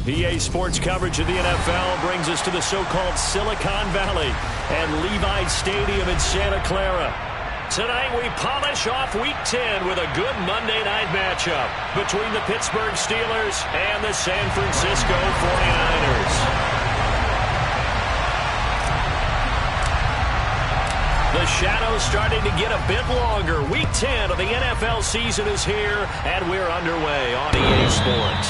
EA Sports coverage of the NFL brings us to the so-called Silicon Valley and Levi Stadium in Santa Clara. Tonight we polish off Week 10 with a good Monday night matchup between the Pittsburgh Steelers and the San Francisco 49ers. The shadow's starting to get a bit longer. Week 10 of the NFL season is here, and we're underway on EA Sports.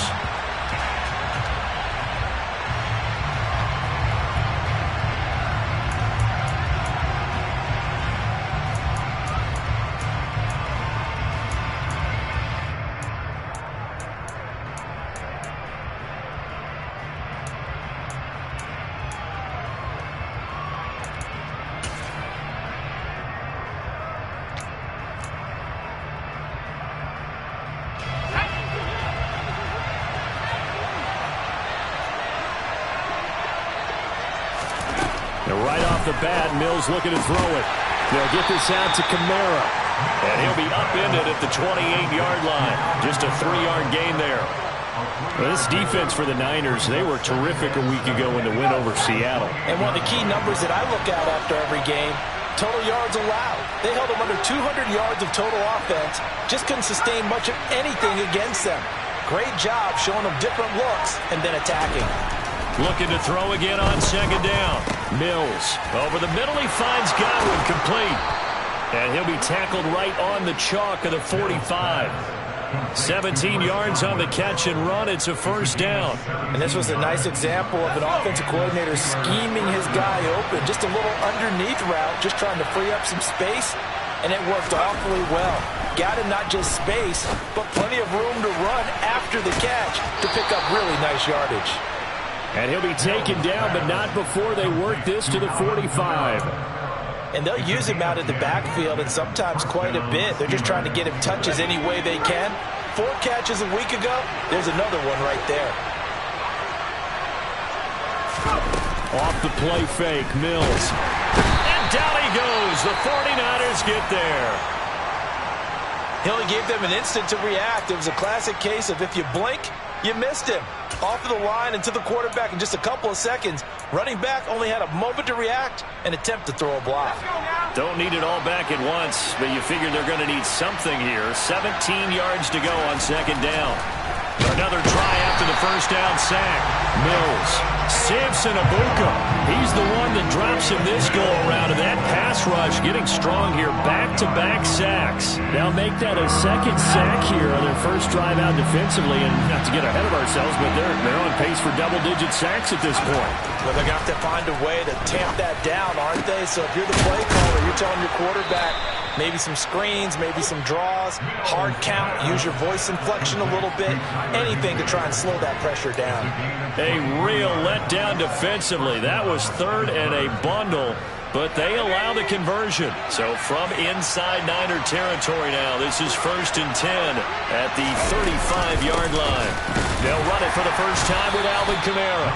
Right off the bat, Mills looking to throw it. They'll get this out to Kamara. And he'll be upended at the 28-yard line. Just a 3-yard gain there. Well, this defense for the Niners, they were terrific a week ago in the win over Seattle. And one of the key numbers that I look at after every game, total yards allowed. They held them under 200 yards of total offense. Just couldn't sustain much of anything against them. Great job showing them different looks and then attacking. Looking to throw again on second down. Mills over the middle. He finds Godwin complete. And he'll be tackled right on the chalk of the 45. 17 yards on the catch and run. It's a first down. And this was a nice example of an offensive coordinator scheming his guy open. Just a little underneath route, just trying to free up some space. And it worked awfully well. Got him not just space, but plenty of room to run after the catch to pick up really nice yardage. And he'll be taken down, but not before they work this to the 45. And they'll use him out of the backfield, and sometimes quite a bit. They're just trying to get him touches any way they can. 4 catches a week ago. There's another one right there. Off the play fake, Mills. And down he goes. The 49ers get there. He only gave them an instant to react. It was a classic case of if you blink, you missed him. Off of the line and to the quarterback in just a couple of seconds. Running back only had a moment to react and attempt to throw a block. Don't need it all back at once, but you figure they're going to need something here. 17 yards to go on second down. Another try after the first down sack. Mills. Samson Abuka. He's the one that drops him this go-around. And that pass rush getting strong here. Back-to-back sacks. They'll make that a second sack here on their first drive out defensively. And not to get ahead of ourselves, but they're on pace for double-digit sacks at this point. Well, they're going to have to find a way to tamp that down, aren't they? So if you're the play caller, you're telling your quarterback, maybe some screens, maybe some draws, hard count, use your voice inflection a little bit, anything to try and slow that pressure down. A real letdown defensively. That was third and a bundle, but they allow the conversion. So from inside Niner territory now, this is 1st and 10 at the 35-yard line. They'll run it for the first time with Alvin Kamara.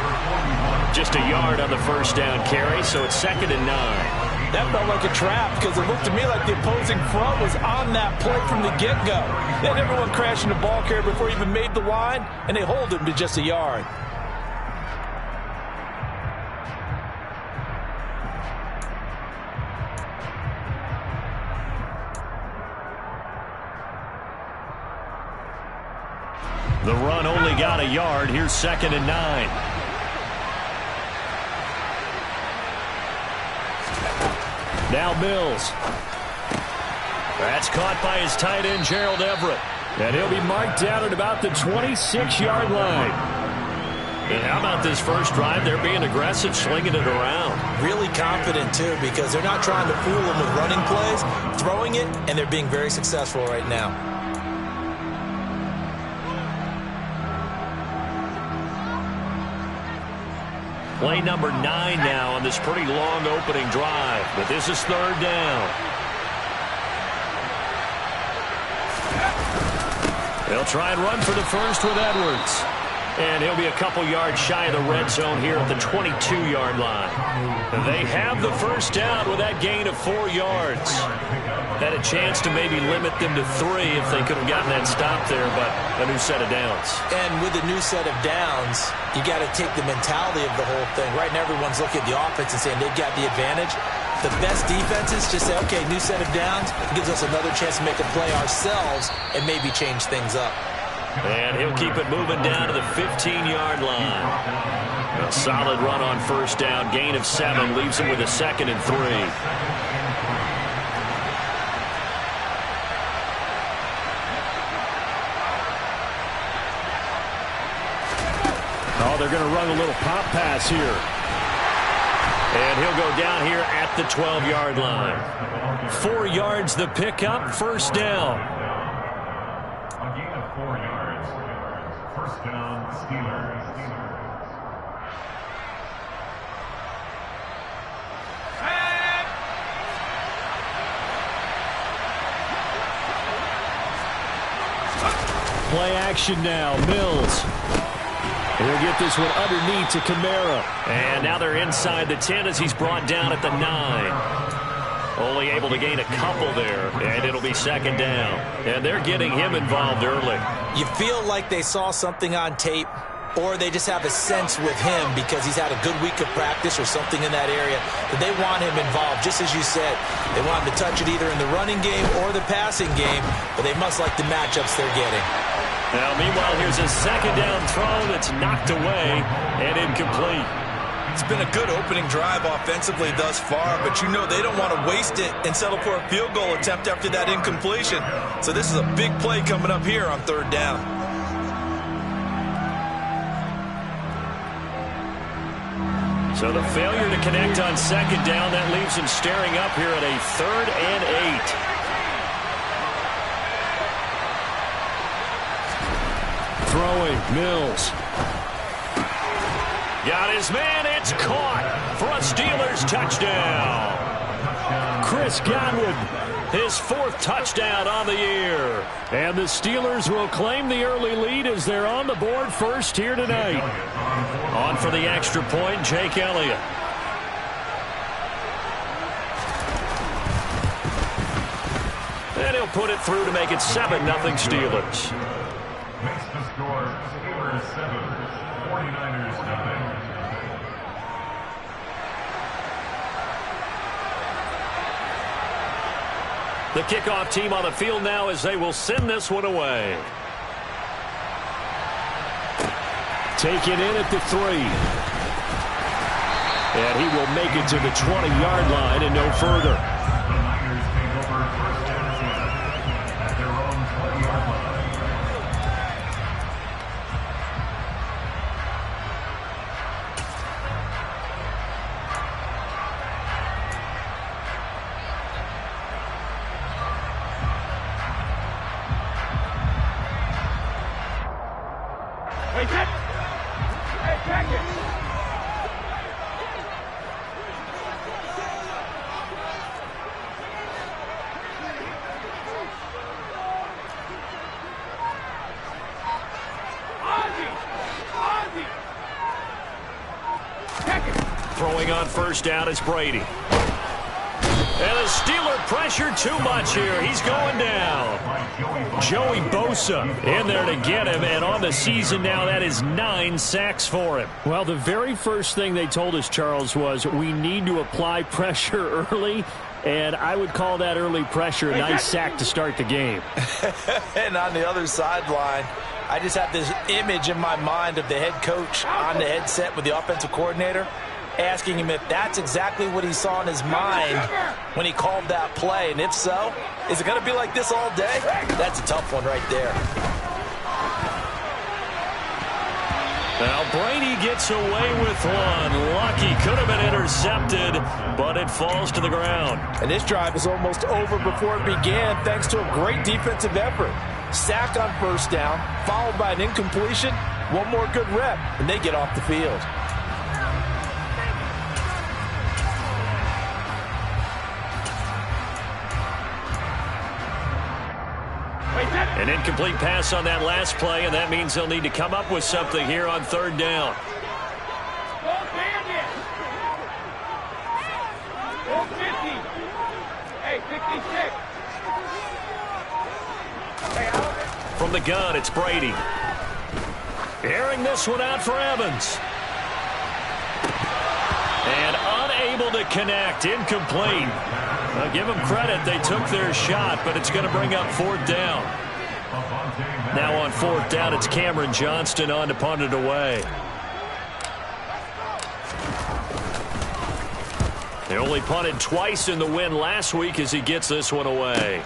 Just a yard on the first down carry, so it's 2nd and 9. That felt like a trap because it looked to me like the opposing front was on that play from the get-go. They had everyone crashing the ball carrier before he even made the line, and they hold him to just a yard. The run only got a yard. Here's 2nd and 9. Now Mills. That's caught by his tight end, Gerald Everett. And he'll be marked down at about the 26-yard line. And how about this first drive? They're being aggressive, slinging it around. Really confident, too, because they're not trying to fool them with running plays, throwing it, and they're being very successful right now. Play number 9 now on this pretty long opening drive. But this is 3rd down. They'll try and run for the first with Edwards. And he'll be a couple yards shy of the red zone here at the 22-yard line. They have the first down with that gain of 4 yards. Had a chance to maybe limit them to 3 if they could have gotten that stop there, but a new set of downs. And with a new set of downs, you got to take the mentality of the whole thing. Right now, everyone's looking at the offense and saying they've got the advantage. The best defenses just say, okay, new set of downs. It gives us another chance to make a play ourselves and maybe change things up. And he'll keep it moving down to the 15-yard line. A solid run on first down. Gain of 7 leaves him with a 2nd and 3. Oh, they're going to run a little pop pass here. And he'll go down here at the 12-yard line. 4 yards the pickup, first down. A gain of 4 yards. First down, Steelers. Play action now. Mills. He'll get this one underneath to Kamara. And now they're inside the 10 as he's brought down at the 9. Only able to gain a couple there, and it'll be 2nd down. And they're getting him involved early. You feel like they saw something on tape, or they just have a sense with him because he's had a good week of practice or something in that area that they want him involved, just as you said. They want him to touch it either in the running game or the passing game, but they must like the matchups they're getting. Now, meanwhile, here's a 2nd down throw that's knocked away and incomplete. It's been a good opening drive offensively thus far, but you know they don't want to waste it and settle for a field goal attempt after that incompletion. So this is a big play coming up here on 3rd down. So the failure to connect on 2nd down, that leaves him staring up here at a 3rd and 8. Throwing, Mills. Got his man, it's caught for a Steelers touchdown. Chris Godwin. His 4th touchdown on the year. And the Steelers will claim the early lead as they're on the board first here tonight. On for the extra point, Jake Elliott. And he'll put it through to make it 7-0 Steelers. Makes the score Steelers 7, 49ers 9. The kickoff team on the field now as they will send this one away. Taken in at the 3. And he will make it to the 20-yard line and no further. The Niners take over first and 10 at their own 20-yard line. Throwing on first down is Brady. And the Steeler pressure too much here. He's going down. Joey Bosa In there to get him, and on the season now, that is 9 sacks for him. Well, the very first thing they told us, Charles, was we need to apply pressure early, and I would call that early pressure a nice sack to start the game. And on the other sideline, I just have this image in my mind of the head coach on the headset with the offensive coordinator, asking him if that's exactly what he saw in his mind when he called that play. And if so, is it going to be like this all day? That's a tough one right there. Now Brady gets away with one. Lucky, could have been intercepted, but it falls to the ground. And this drive is almost over before it began thanks to a great defensive effort. Sack on first down, followed by an incompletion, one more good rep, and they get off the field. An incomplete pass on that last play, and that means they'll need to come up with something here on 3rd down. the gun, it's Brady. Airing this one out for Evans. And unable to connect. Incomplete. I'll give them credit. They took their shot, but it's going to bring up fourth down. Now on fourth down, it's Cameron Johnston on to punt it away. They only punted twice in the win last week as he gets this one away.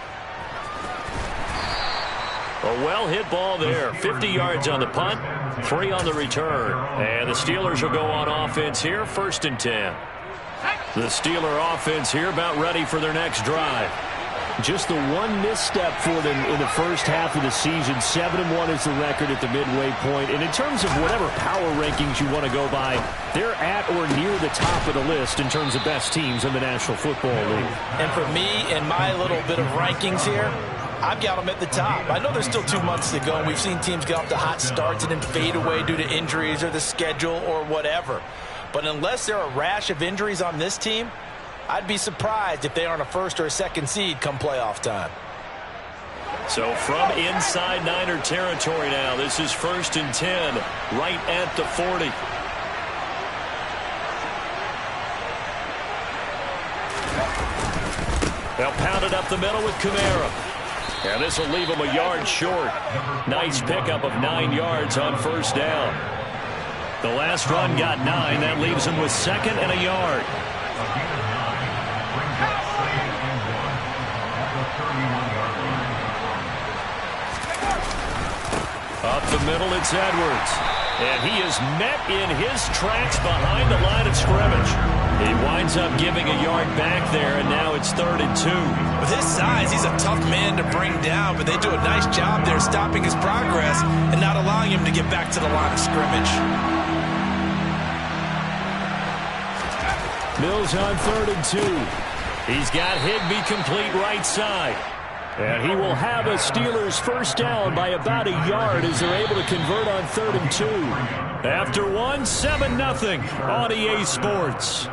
A well-hit ball there. 50 yards on the punt, 3 on the return. And the Steelers will go on offense here, 1st and 10. The Steeler offense here about ready for their next drive. Just the one misstep for them in the first half of the season. 7-1 is the record at the midway point. And in terms of whatever power rankings you want to go by, they're at or near the top of the list in terms of best teams in the National Football League. And for me, in my little bit of rankings here, I've got them at the top. I know there's still 2 months to go, and we've seen teams get off to hot starts and then fade away due to injuries or the schedule or whatever. But unless there are a rash of injuries on this team, I'd be surprised if they aren't a 1st or a 2nd seed come playoff time. So from inside Niner territory now, this is 1st and 10, right at the 40. They'll pound it up the middle with Kamara. And this will leave them a yard short. Nice pickup of 9 yards on 1st down. The last run got 9. That leaves them with 2nd and a yard. Up the middle, it's Edwards. And he is met in his tracks behind the line of scrimmage. He winds up giving a yard back there, and now it's 3rd and 2. With his size, he's a tough man to bring down, but they do a nice job there stopping his progress and not allowing him to get back to the line of scrimmage. Mills on 3rd and 2. He's got Higbee complete right side. And he will have a Steelers 1st down by about a yard as they're able to convert on 3rd and 2. After one, 7-0 on EA Sports.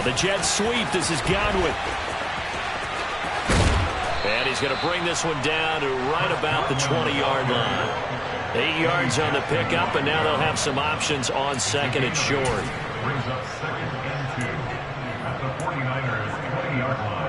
The jet sweep. This is Godwin. And he's going to bring this one down to right about the 20-yard line. 8 yards on the pickup, and now they'll have some options on 2nd and short. Brings up 2nd and 2 at the 49ers 20-yard line.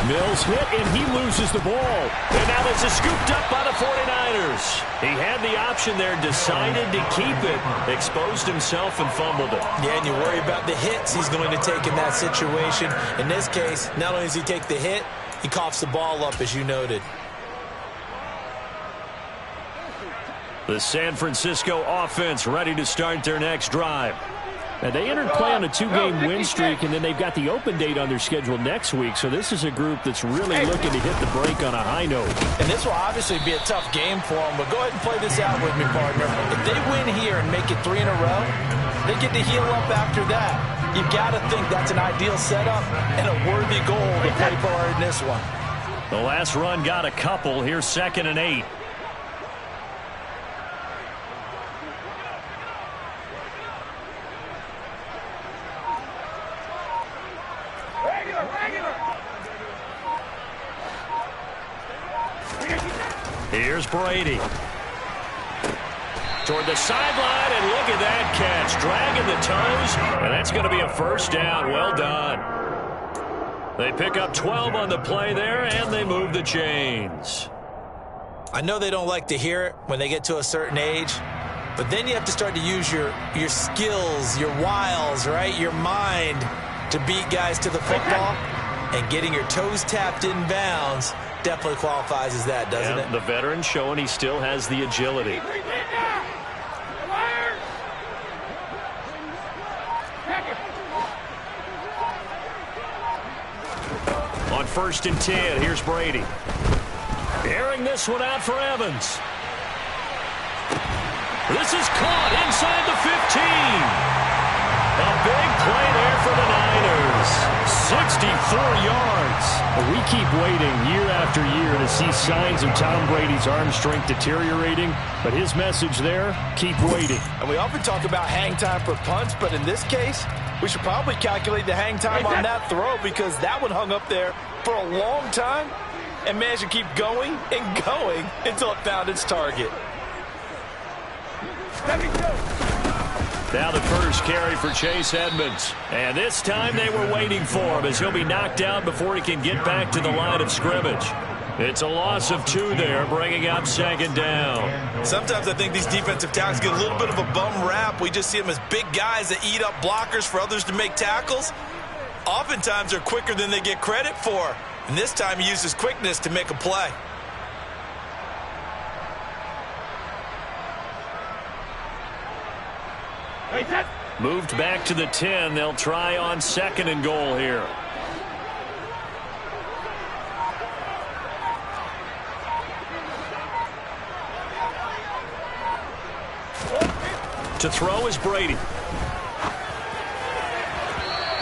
Mills hit, and he loses the ball. And now this is scooped up by the 49ers. He had the option there, decided to keep it, exposed himself and fumbled it. Yeah, and you worry about the hits he's going to take in that situation. In this case, not only does he take the hit, he coughs the ball up, as you noted. The San Francisco offense ready to start their next drive. Now, they entered play on a 2-game win streak, and then they've got the open date on their schedule next week. So this is a group that's really looking to hit the break on a high note. And this will obviously be a tough game for them, but go ahead and play this out with me, partner. If they win here and make it 3 in a row, they get to heal up after that. You've got to think that's an ideal setup and a worthy goal to play for in this one. The last run got a couple. Here's 2nd and 8. Here's Brady. Toward the sideline, and look at that catch. Dragging the toes, and that's going to be a 1st down. Well done. They pick up 12 on the play there, and they move the chains. I know they don't like to hear it when they get to a certain age, but then you have to start to use your skills, your wiles, right, your mind to beat guys to the football. And getting your toes tapped in bounds definitely qualifies as that, doesn't it? The veteran showing he still has the agility. On 1st and 10, here's Brady. Airing this one out for Evans. This is caught inside the 15. A big play there for the Niners. 64 yards. We keep waiting year after year to see signs of Tom Brady's arm strength deteriorating, but his message there, keep waiting. And we often talk about hang time for punts, but in this case, we should probably calculate the hang time on that throw because that one hung up there for a long time and managed to keep going and going until it found its target. Now the first carry for Chase Edmonds. And this time they were waiting for him as he'll be knocked out before he can get back to the line of scrimmage. It's a loss of 2 there, bringing up 2nd down. Sometimes I think these defensive tackles get a little bit of a bum rap. We just see them as big guys that eat up blockers for others to make tackles. Oftentimes they're quicker than they get credit for. And this time he uses quickness to make a play. Moved back to the 10. They'll try on 2nd and goal here. To throw is Brady.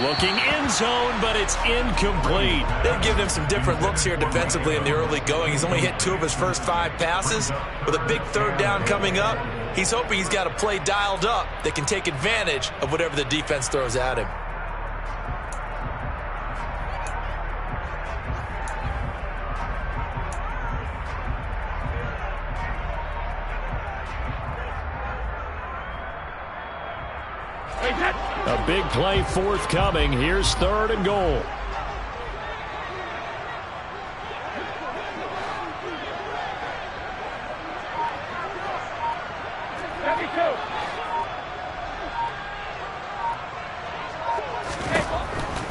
Looking end zone, but it's incomplete. They've given him some different looks here defensively in the early going. He's only hit 2 of his first 5 passes. With a big 3rd down coming up, he's hoping he's got a play dialed up that can take advantage of whatever the defense throws at him. A big play forthcoming. Here's 3rd and goal.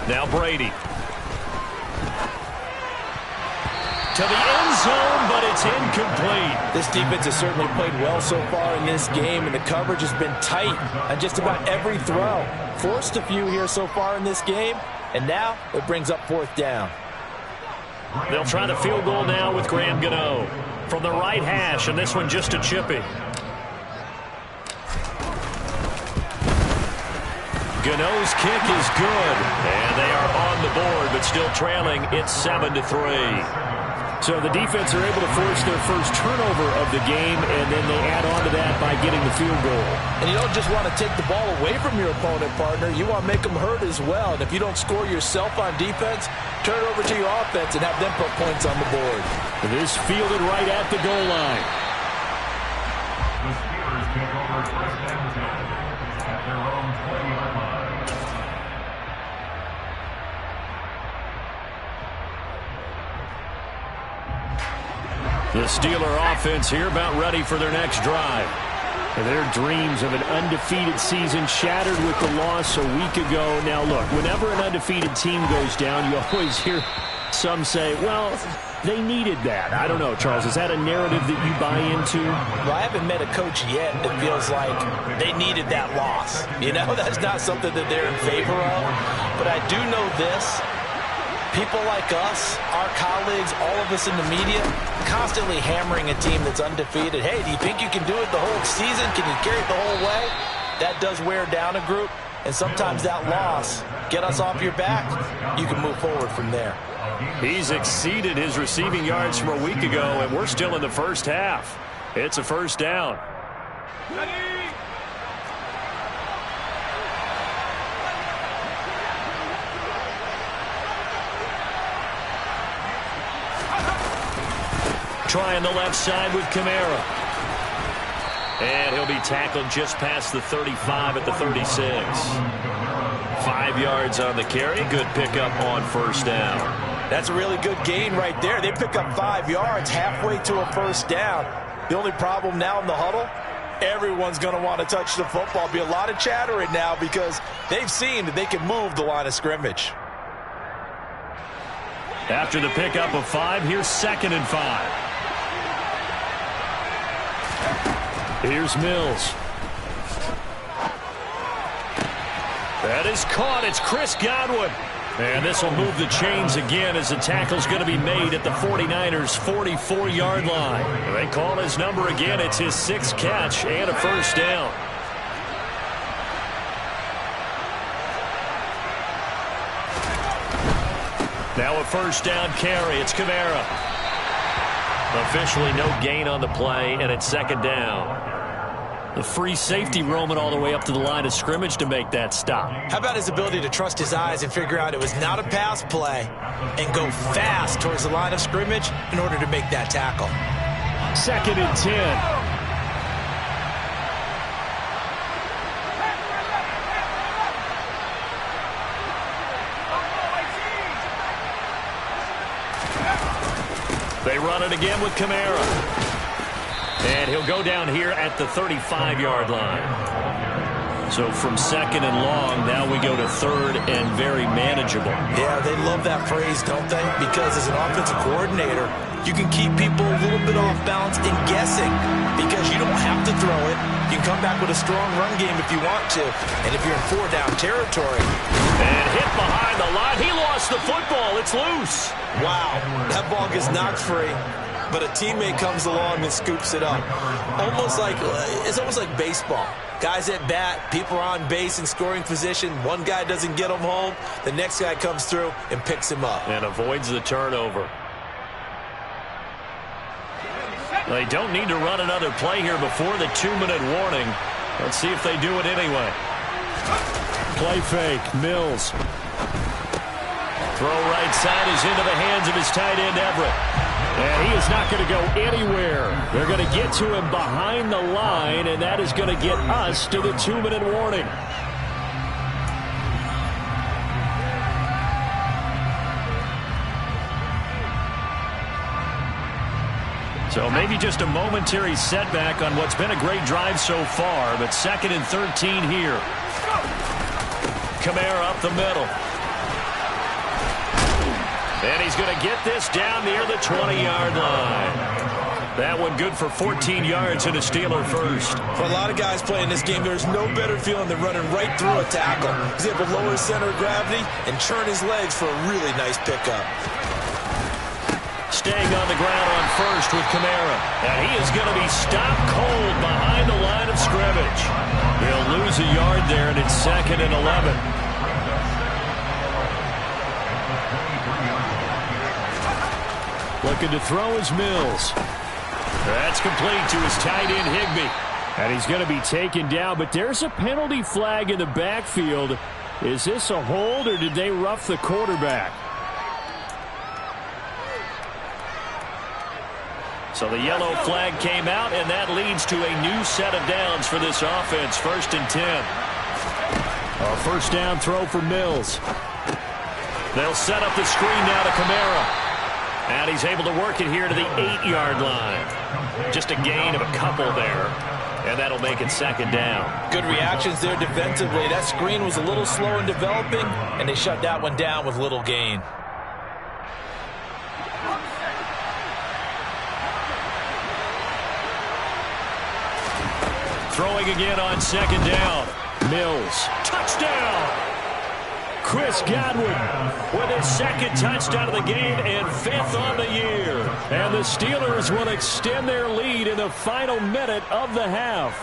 Now Brady. To the end zone, but it's incomplete. This defense has certainly played well so far in this game, and the coverage has been tight on just about every throw. Forced a few here so far in this game, and now it brings up 4th down. They'll try the field goal now with Graham Gano from the right hash, and this one just a chippy. Gano's kick is good, and they are on the board, but still trailing. It's 7-3. So the defense are able to force their first turnover of the game, and then they add on to that by getting the field goal. And you don't just want to take the ball away from your opponent, partner. You want to make them hurt as well. And if you don't score yourself on defense, turn it over to your offense and have them put points on the board. This fielded right at the goal line. The Steelers take over 1st and 10 at their own 20-yard line. The Steeler offense here about ready for their next drive. Their dreams of an undefeated season shattered with the loss a week ago. Now, look, whenever an undefeated team goes down, you always hear some say, well, they needed that. I don't know, Charles. Is that a narrative that you buy into? Well, I haven't met a coach yet that feels like they needed that loss. You know, that's not something that they're in favor of. But I do know this. People like us, our colleagues, all of us in the media, constantly hammering a team that's undefeated. Hey, do you think you can do it the whole season? Can you carry it the whole way? That does wear down a group, and sometimes that loss, get us off your back, you can move forward from there. He's exceeded his receiving yards from a week ago, and we're still in the first half. It's a 1st down. Trying the left side with Kamara. And he'll be tackled just past the 35 at the 36. 5 yards on the carry. Good pickup on 1st down. That's a really good gain right there. They pick up 5 yards halfway to a 1st down. The only problem now in the huddle, everyone's going to want to touch the football. Be a lot of chatter right now because they've seen that they can move the line of scrimmage. After the pickup of 5, here's 2nd and 5. Here's Mills. That is caught. It's Chris Godwin. And this will move the chains again as the tackle's going to be made at the 49ers' 44-yard line. They call his number again. It's his 6th catch and a first down. Now a first down carry. It's Kamara. Officially no gain on the play, and it's 2nd down. The free safety roaming all the way up to the line of scrimmage to make that stop. How about his ability to trust his eyes and figure out it was not a pass play and go fast towards the line of scrimmage in order to make that tackle. 2nd and 10. They run it again with Kamara. And he'll go down here at the 35-yard line. So from 2nd and long, now we go to 3rd and very manageable. Yeah, they love that phrase, don't they? Because as an offensive coordinator, you can keep people a little bit off balance and guessing because you don't have to throw it. You can come back with a strong run game if you want to. And if you're in 4-down territory. And hit behind the line. He lost the football. It's loose. Wow, that ball gets knocked free. But a teammate comes along and scoops it up. It's almost like baseball. Guys at bat, people are on base in scoring position. One guy doesn't get him home. The next guy comes through and picks him up. And avoids the turnover. They don't need to run another play here before the 2-minute warning. Let's see if they do it anyway. Play fake, Mills. Throw right side is into the hands of his tight end, Everett. And he is not going to go anywhere. They're going to get to him behind the line, and that is going to get us to the 2-minute warning. So maybe just a momentary setback on what's been a great drive so far, but 2nd and 13 here. Kamara up the middle. And he's going to get this down near the 20-yard line. That one good for 14 yards and a Steeler first. For a lot of guys playing this game, there's no better feeling than running right through a tackle. He's able to lower his center of gravity and churn his legs for a really nice pickup. Staying on the ground on first with Kamara. And he is going to be stopped cold behind the line of scrimmage. He'll lose a yard there, and it's 2nd and 11. Looking to throw is Mills. That's complete to his tight end, Higbee. And he's going to be taken down, but there's a penalty flag in the backfield. Is this a hold, or did they rough the quarterback? So the yellow flag came out, and that leads to a new set of downs for this offense. 1st and 10. A first down throw for Mills. They'll set up the screen now to Kamara. And he's able to work it here to the 8-yard line. Just a gain of a couple there. And that'll make it 2nd down. Good reactions there defensively. That screen was a little slow in developing, and they shut that one down with little gain. Throwing again on 2nd down. Mills. Touchdown! Chris Godwin with his 2nd touchdown of the game and 5th on the year. And the Steelers will extend their lead in the final minute of the half.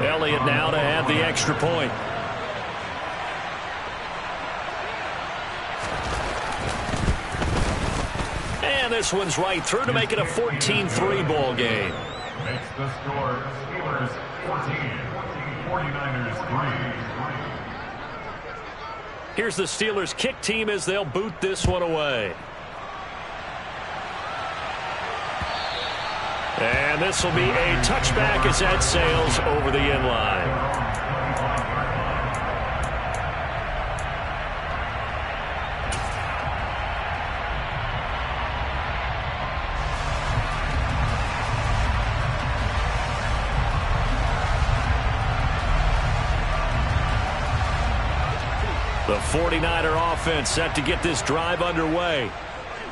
Elliott now to add the extra point. And this one's right through to make it a 14-3 ball game. Makes the score Steelers 14, 49ers 3. Here's the Steelers kick team as they'll boot this one away. And this will be a touchback as that sails over the end line. The 49er offense set to get this drive underway.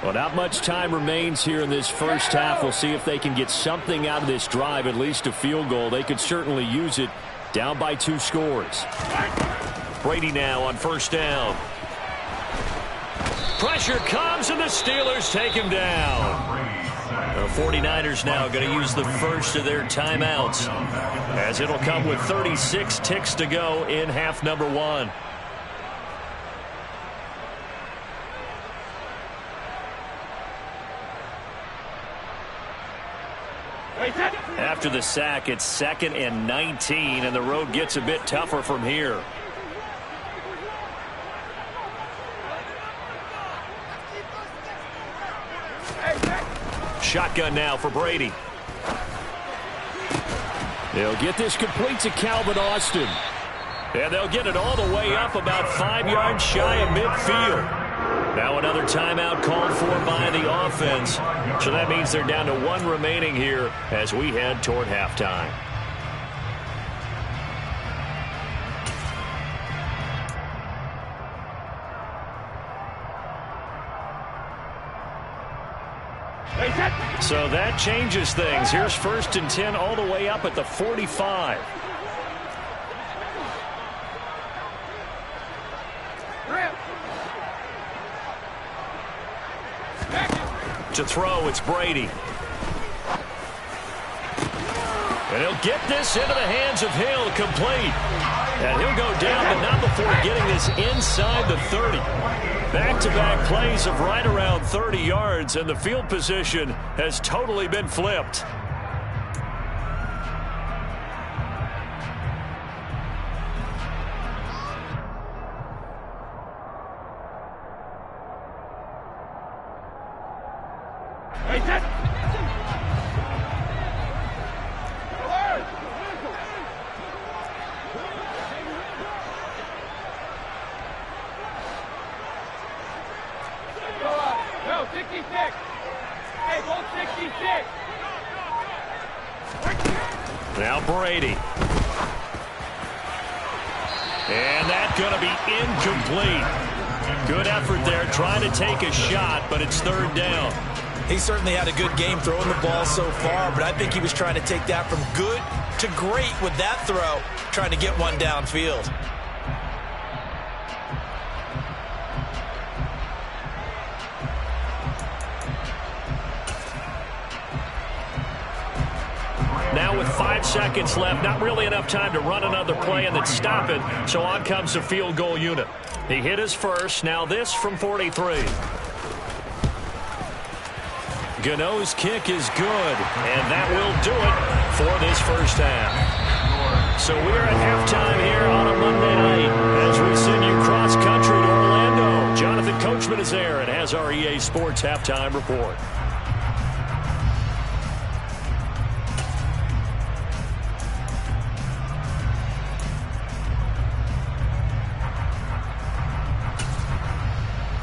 Well, not much time remains here in this first half. We'll see if they can get something out of this drive, at least a field goal. They could certainly use it, down by 2 scores. Brady now on first down. Pressure comes, and the Steelers take him down. The 49ers now going to use the first of their timeouts, as it'll come with 36 ticks to go in half number 1. After the sack, it's 2nd and 19, and the road gets a bit tougher from here. Shotgun now for Brady. They'll get this complete to Calvin Austin. And they'll get it all the way up about 5 yards shy of midfield. Now another timeout called for by the offense. So that means they're down to 1 remaining here as we head toward halftime. So that changes things. Here's 1st and 10 all the way up at the 45. To throw, it's Brady. And he'll get this into the hands of Hill, complete. And he'll go down, but not before getting this inside the 30. Back-to-back plays of right around 30 yards, and the field position has totally been flipped. Now Brady. And that's going to be incomplete. Good effort there, trying to take a shot, but it's 3rd down. He certainly had a good game throwing the ball so far, but I think he was trying to take that from good to great with that throw, trying to get one downfield. Now with 5 seconds left, not really enough time to run another play and then stop it, so on comes the field goal unit. He hit his first, now this from 43. Gano's kick is good, and that will do it for this first half. So we're at halftime here on a Monday night as we send you cross-country to Orlando. Jonathan Coachman is there and has our EA Sports halftime report.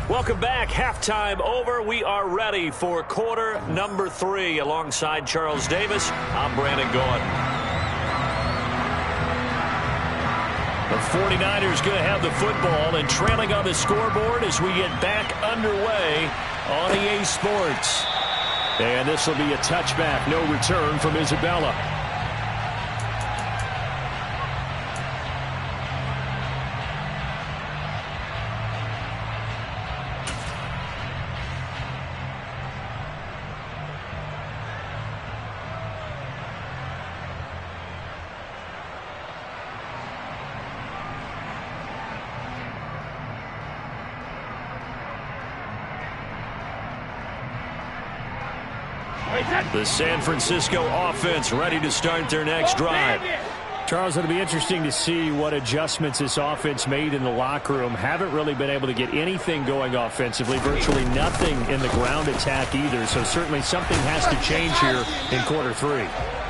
Welcome back. Halftime over. We are ready for quarter number 3. Alongside Charles Davis, I'm Brandon Gaudin. The 49ers going to have the football and trailing on the scoreboard as we get back underway on EA Sports. And this will be a touchback. No return from Isabella. The San Francisco offense ready to start their next drive. Charles, it'll be interesting to see what adjustments this offense made in the locker room. Haven't really been able to get anything going offensively, virtually nothing in the ground attack either. So certainly something has to change here in quarter 3.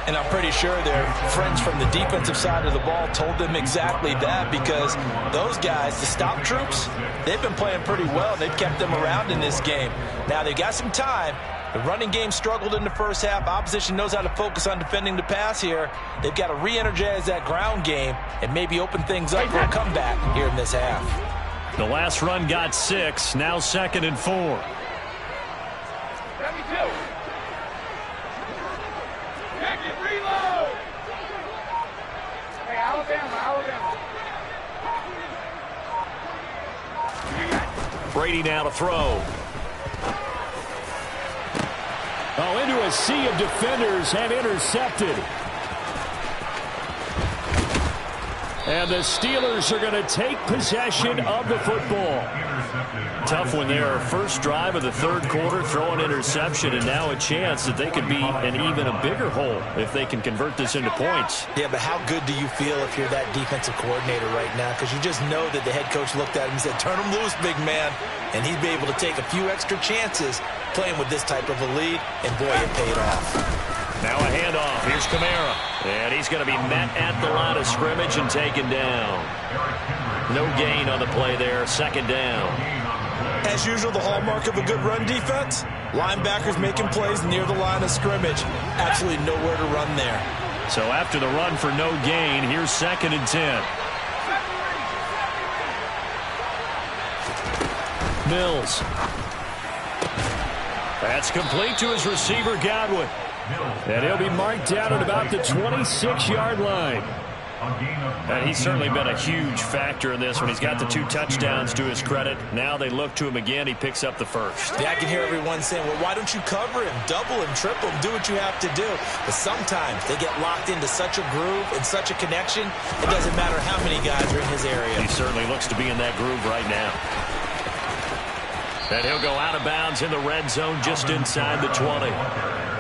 And I'm pretty sure their friends from the defensive side of the ball told them exactly that, because those guys, the stop troops, they've been playing pretty well. They've kept them around in this game. Now they've got some time. The running game struggled in the first half. Opposition knows how to focus on defending the pass here. They've got to re-energize that ground game and maybe open things up for a comeback here in this half. The last run got 6. Now 2nd and 4. Brady now to throw. Oh, into a sea of defenders and intercepted. And the Steelers are going to take possession of the football. Tough one there. First drive of the third quarter, throw an interception, and now a chance that they could be in even a bigger hole if they can convert this into points. Yeah, but how good do you feel if you're that defensive coordinator right now? Because you just know that the head coach looked at him and said, turn him loose, big man. And he'd be able to take a few extra chances playing with this type of a lead, and boy, it paid off. Now a handoff. Here's Kamara. And he's going to be met at the line of scrimmage and taken down. No gain on the play there. Second down. As usual, the hallmark of a good run defense, linebackers making plays near the line of scrimmage. Absolutely nowhere to run there. So after the run for no gain, here's 2nd and 10. Mills. That's complete to his receiver, Godwin. And he'll be marked down at about the 26-yard line. And he's certainly been a huge factor in this one. He's got the 2 touchdowns to his credit. Now they look to him again. He picks up the first. Yeah, I can hear everyone saying, well, why don't you cover him, double him, triple him, do what you have to do. But sometimes they get locked into such a groove and such a connection, it doesn't matter how many guys are in his area. He certainly looks to be in that groove right now. And he'll go out of bounds in the red zone just inside the 20.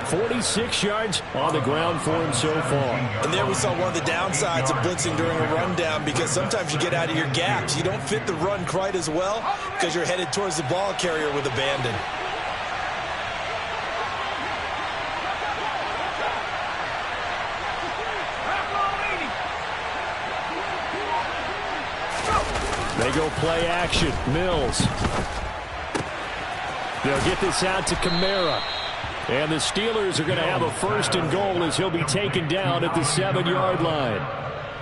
46 yards on the ground for him so far. And there we saw one of the downsides of blitzing during a rundown, because sometimes you get out of your gaps. You don't fit the run quite as well because you're headed towards the ball carrier with abandon. They go play action. Mills. They'll get this out to Kamara. And the Steelers are going to have a 1st and goal as he'll be taken down at the 7-yard line.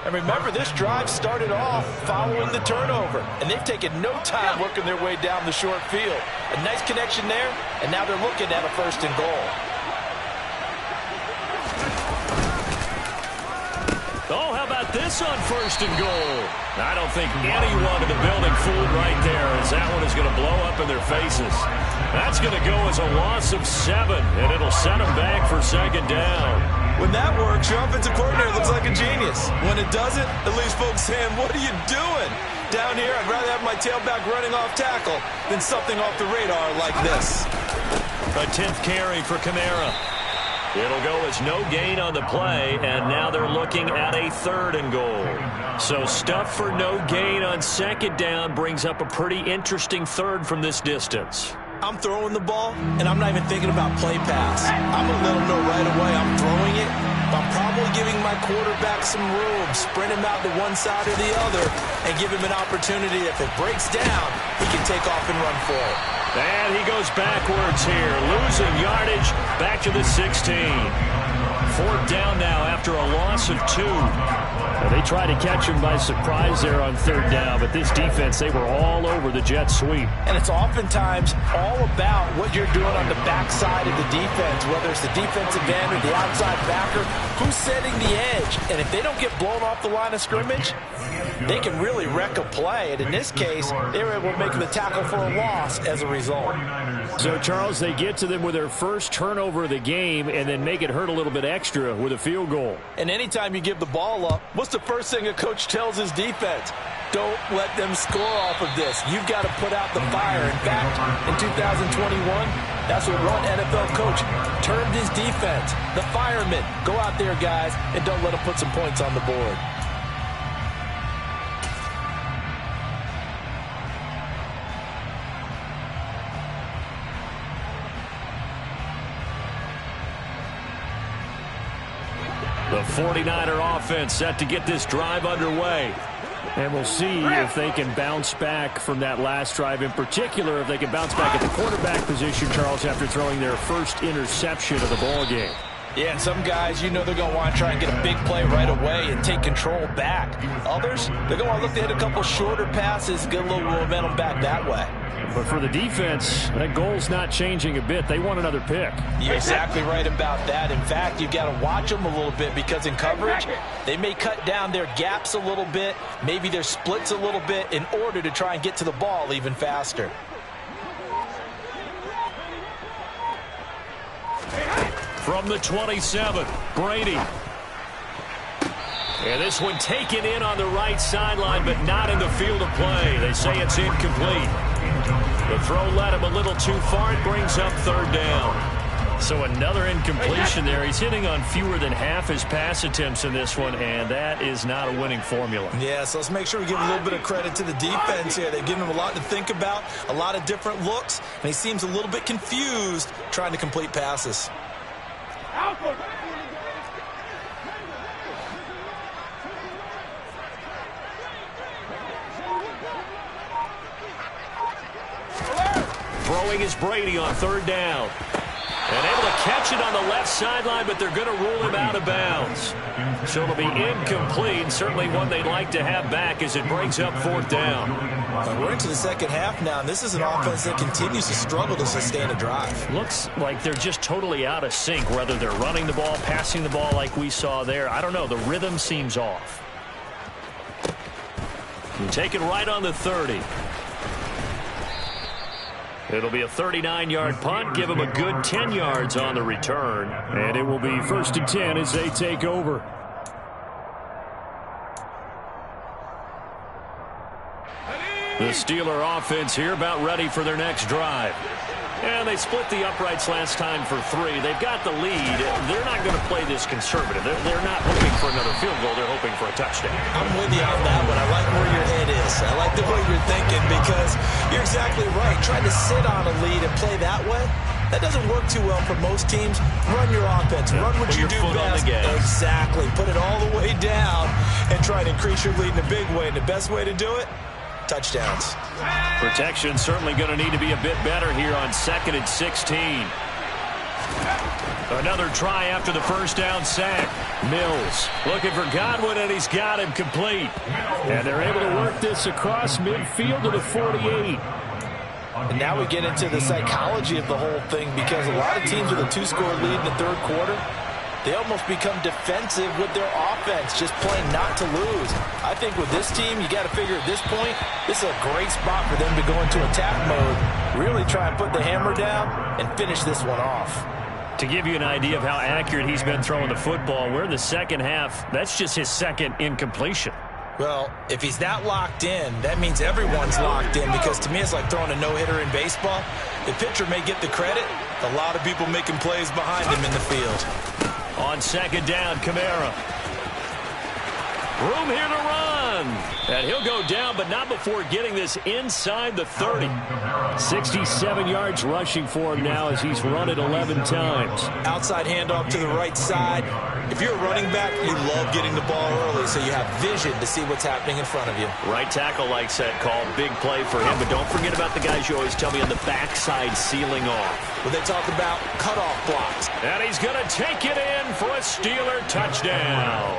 And remember, this drive started off following the turnover, and they've taken no time working their way down the short field. A nice connection there, and now they're looking at a 1st and goal. Oh, how about this on 1st and goal? I don't think anyone in the building fooled right there, as that one is going to blow up in their faces. That's going to go as a loss of 7, and it'll set them back for 2nd down. When that works, your offensive coordinator looks like a genius. When it doesn't, it leaves folks saying, what are you doing? Down here, I'd rather have my tailback running off tackle than something off the radar like this. A 10th carry for Kamara. It'll go as no gain on the play, and now they're looking at a 3rd and goal. So stuff for no gain on 2nd down brings up a pretty interesting 3rd from this distance. I'm throwing the ball, and I'm not even thinking about play pass. I'm going to let him know right away I'm throwing it. I'm probably giving my quarterback some room, sprint him out to one side or the other, and give him an opportunity. If it breaks down, he can take off and run for it. And he goes backwards here, losing yardage back to the 16. 4th down now after a loss of 2. Well, they tried to catch him by surprise there on 3rd down, but this defense, they were all over the jet sweep. And it's oftentimes all about what you're doing on the backside of the defense, whether it's the defensive end or the outside backer, who's setting the edge. And if they don't get blown off the line of scrimmage, they can really wreck a play. And in this case, they were able to make the tackle for a loss as a result. So, Charles, they get to them with their first turnover of the game and then make it hurt a little bit extra with a field goal. And anytime you give the ball up, what's the first thing a coach tells his defense? Don't let them score off of this. You've got to put out the fire. In fact, in 2021, that's what one NFL coach termed his defense. The firemen. Go out there, guys, and don't let them put some points on the board. The 49er offense set to get this drive underway. And we'll see if they can bounce back from that last drive, in particular if they can bounce back at the quarterback position, Charles, after throwing their first interception of the ball game. Yeah, and some guys, you know they're going to want to try and get a big play right away and take control back. Others, they're going to want to look to hit a couple shorter passes, get a little momentum back that way. But for the defense, that goal's not changing a bit. They want another pick. You're exactly right about that. In fact, you've got to watch them a little bit, because in coverage, they may cut down their gaps a little bit, maybe their splits a little bit, in order to try and get to the ball even faster. From the 27, Brady. And this one taken in on the right sideline, but not in the field of play. They say it's incomplete. The throw led him a little too far. It brings up third down. So another incompletion there. He's hitting on fewer than half his pass attempts in this one, and that is not a winning formula. Yeah, so let's make sure we give a little bit of credit to the defense here. They've given him a lot to think about, a lot of different looks, and he seems a little bit confused trying to complete passes. Throwing is Brady on third down. And able to catch it on the left sideline, but they're going to rule him out of bounds. So it'll be incomplete, certainly one they'd like to have back as it brings up fourth down. We're into the second half now, and this is an offense that continues to struggle to sustain a drive. Looks like they're just totally out of sync, whether they're running the ball, passing the ball like we saw there. I don't know. The rhythm seems off. And take it right on the 30. It'll be a 39-yard punt, give them a good 10 yards on the return. And it will be 1st and 10 as they take over. The Steeler offense here about ready for their next drive. And they split the uprights last time for 3. They've got the lead. They're not going to play this conservative. They're not hoping for another field goal. They're hoping for a touchdown. I'm with you on that one. I like where your head is. I like the way you're thinking because you're exactly right. Trying to sit on a lead and play that way, that doesn't work too well for most teams. Run your offense. Run what you do best. Exactly. Put it all the way down and try to increase your lead in a big way. And the best way to do it, touchdowns. Protection certainly going to need to be a bit better here on 2nd and 16. Another try after the first down sack. Mills looking for Godwin, and he's got him complete. And they're able to work this across midfield to the 48. And now we get into the psychology of the whole thing because a lot of teams with a 2-score lead in the third quarter, they almost become defensive with their offense, just playing not to lose. I think with this team, you got to figure at this point, this is a great spot for them to go into attack mode, really try and put the hammer down and finish this one off. To give you an idea of how accurate he's been throwing the football, we're in the second half. That's just his second incompletion. Well, if he's that locked in, that means everyone's locked in because to me it's like throwing a no-hitter in baseball. The pitcher may get the credit, a lot of people making plays behind him in the field. On second down, Kamara. Room here to run. And he'll go down, but not before getting this inside the 30. 67 yards rushing for him now as he's run it 11 times. Outside handoff to the right side. If you're a running back, you love getting the ball early so you have vision to see what's happening in front of you. Right tackle likes that call. Big play for him, but don't forget about the guys you always tell me on the backside sealing off. When they talk about cutoff blocks. And he's going to take it in for a Steeler touchdown.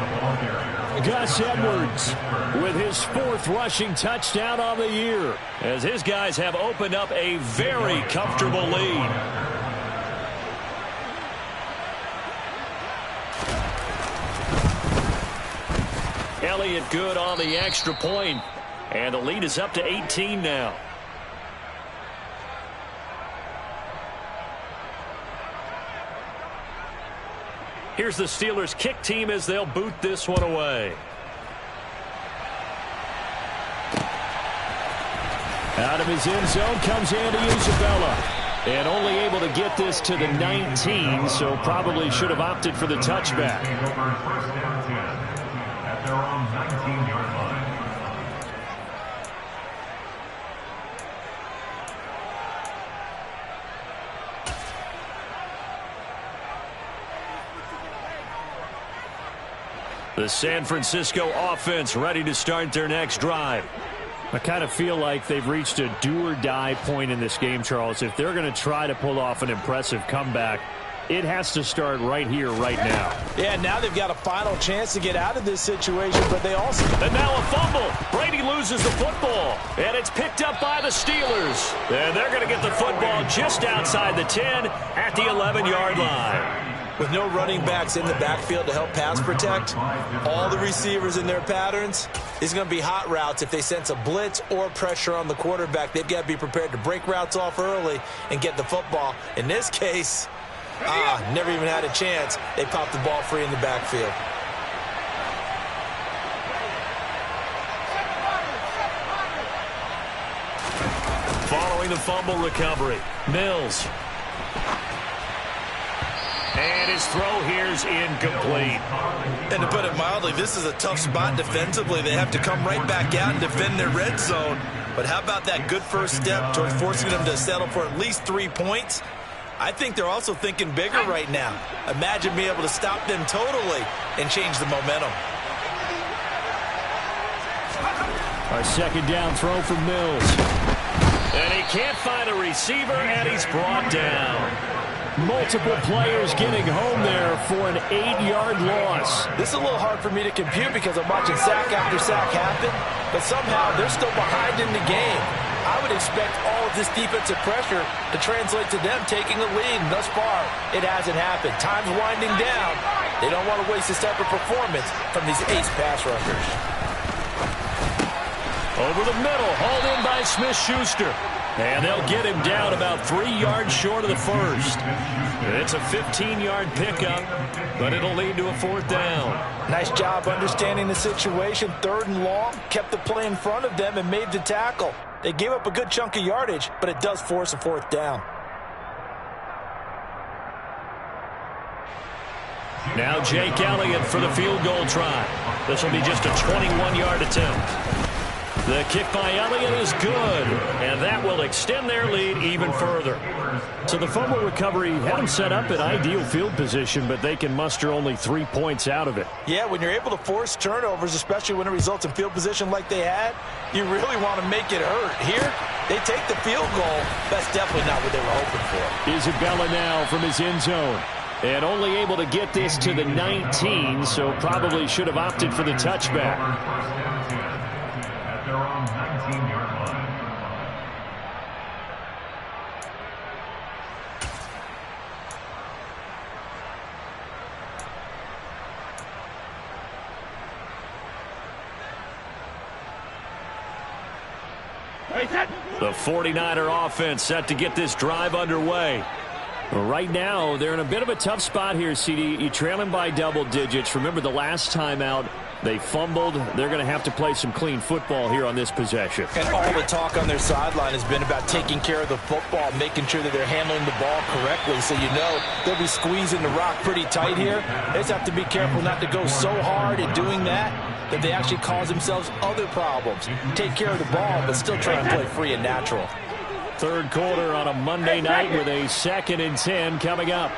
Gus Edwards with his 4th rushing touchdown on the year, as his guys have opened up a very comfortable lead. Elliott good on the extra point, and the lead is up to 18 now. Here's the Steelers kick team as they'll boot this one away. Out of his end zone comes Andy Isabella. And only able to get this to the 19, so probably should have opted for the touchback. First down 10 at their own 19-yard line. The San Francisco offense ready to start their next drive. I kind of feel like they've reached a do-or-die point in this game, Charles. If they're going to try to pull off an impressive comeback, it has to start right here, right now. Yeah, now they've got a final chance to get out of this situation, but they also... And now a fumble. Brady loses the football, and it's picked up by the Steelers. And they're going to get the football just outside the 10 at the 11-yard line. With no running backs in the backfield to help pass protect, all the receivers in their patterns, these are going to be hot routes. If they sense a blitz or pressure on the quarterback, they've got to be prepared to break routes off early and get the football. In this case, Never even had a chance. They popped the ball free in the backfield. Following the fumble recovery, Mills. And his throw here's incomplete. And to put it mildly, this is a tough spot defensively. They have to come right back out and defend their red zone. But how about that good first step towards forcing them to settle for at least 3 points? I think they're also thinking bigger right now. Imagine being able to stop them totally and change the momentum. Our second down throw from Mills. And he can't find a receiver, and he's brought down. Multiple players getting home there for an 8-yard loss. This is a little hard for me to compute because I'm watching sack after sack happen, but somehow they're still behind in the game. I would expect all of this defensive pressure to translate to them taking a lead. And thus far, it hasn't happened. Time's winding down. They don't want to waste a step of performance from these ace pass rushers. Over the middle, hauled in by Smith-Schuster. And they'll get him down about 3 yards short of the first. It's a 15-yard pickup, but it'll lead to a 4th down. Nice job understanding the situation. 3rd and long, kept the play in front of them and made the tackle. They gave up a good chunk of yardage, but it does force a 4th down. Now Jake Elliott for the field goal try. This will be just a 21-yard attempt. The kick by Elliott is good, and that will extend their lead even further. So the fumble recovery had them set up in ideal field position, but they can muster only 3 points out of it. Yeah, when you're able to force turnovers, especially when it results in field position like they had, you really want to make it hurt. Here, they take the field goal. That's definitely not what they were hoping for. Isabella now from his end zone. And only able to get this to the 19, so probably should have opted for the touchback. Their own 19-yard line. The 49er offense set to get this drive underway. Well, right now, they're in a bit of a tough spot here, CD. You trail them by double digits. Remember the last time out, they fumbled. They're going to have to play some clean football here on this possession. And all the talk on their sideline has been about taking care of the football, making sure that they're handling the ball correctly. So you know they'll be squeezing the rock pretty tight here. They just have to be careful not to go so hard at doing that they actually cause themselves other problems. Take care of the ball, but still try and play free and natural. 3rd quarter on a Monday night with a 2nd and 10 coming up.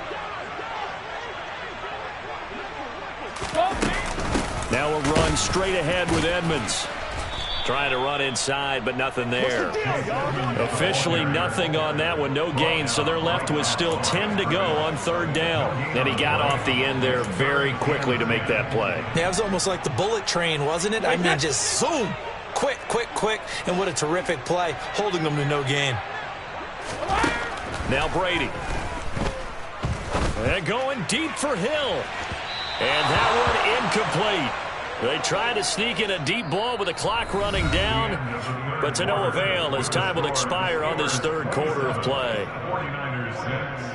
Now a run straight ahead with Edmonds. Trying to run inside, but nothing there. Officially nothing on that one, no gain, so they're left with still 10 to go on 3rd down. And he got off the end there very quickly to make that play. Yeah, it was almost like the bullet train, wasn't it? I mean, just zoom. Quick, quick, quick. And what a terrific play, holding them to no gain. Now Brady. They're going deep for Hill. And that one incomplete. They try to sneak in a deep ball with the clock running down, but to no avail as time will expire on this 3rd quarter of play. 49ers 6.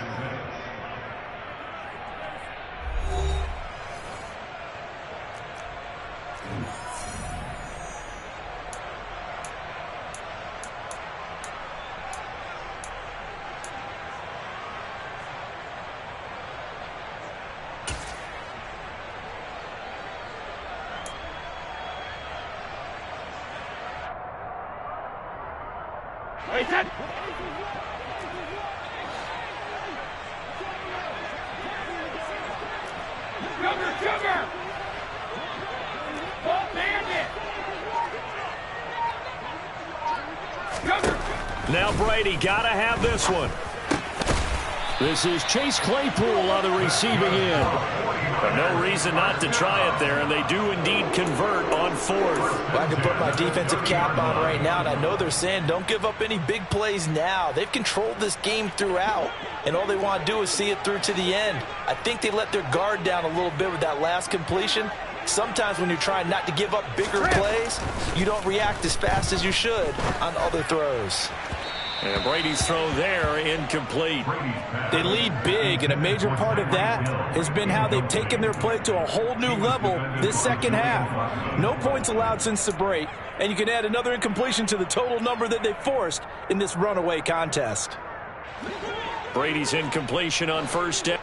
Now Brady got to have this one. This is Chase Claypool on the receiving end. But no reason not to try it there, and they do indeed convert on 4th. I can put my defensive cap on right now, and I know they're saying don't give up any big plays now. They've controlled this game throughout, and all they want to do is see it through to the end. I think they let their guard down a little bit with that last completion. Sometimes when you're trying not to give up bigger plays, you don't react as fast as you should on other throws. And Brady's throw there, incomplete. They lead big, and a major part of that has been how they've taken their play to a whole new level this second half. No points allowed since the break, and you can add another incompletion to the total number that they forced in this runaway contest. Brady's incompletion on first down.